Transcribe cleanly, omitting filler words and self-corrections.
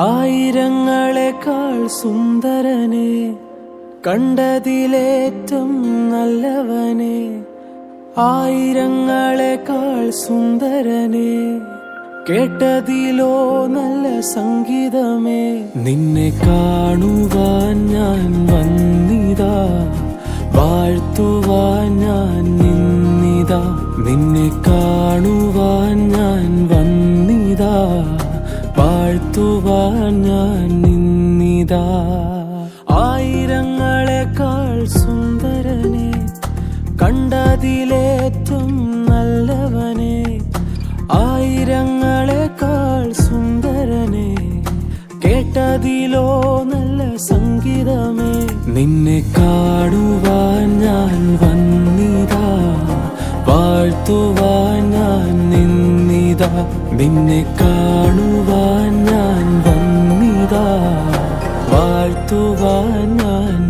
ആയിരങ്ങളെക്കാൾ സുന്ദരനെ, കണ്ടതിലേറ്റം നല്ലവനെ. ആയിരങ്ങളെക്കാൾ സുന്ദരനെ, കേട്ടതിലോ നല്ല സംഗീതമേ. നിന്നെ കാണുവാൻ ഞാൻ വന്നിതാ, വാഴ്ത്തുവാൻ ഞാൻ നിന്നിതാ. നിന്നെ കാണുവാൻ ഞാൻ വന്നിതാ, വാഴ്ത്തുവാൻ ഞാൻ നിന്നിതാ. ആയിരങ്ങളെക്കാൾ സുന്ദരനെ, കണ്ടതിലേറ്റം നല്ലവനെ. ആയിരങ്ങളെക്കാൾ സുന്ദരനെ, കേട്ടതിലോ നല്ല സംഗീതമേ. നിന്നെ കാണുവാൻ ഞാൻ വന്നിതാ, വാഴ്ത്തുവാൻ ഞാൻ നിന്നിതാ. നിന്നെ കാണുവാൻ ഞാൻ വന്നിതാ, വാഴ്ത്തുവാൻ ഞാൻ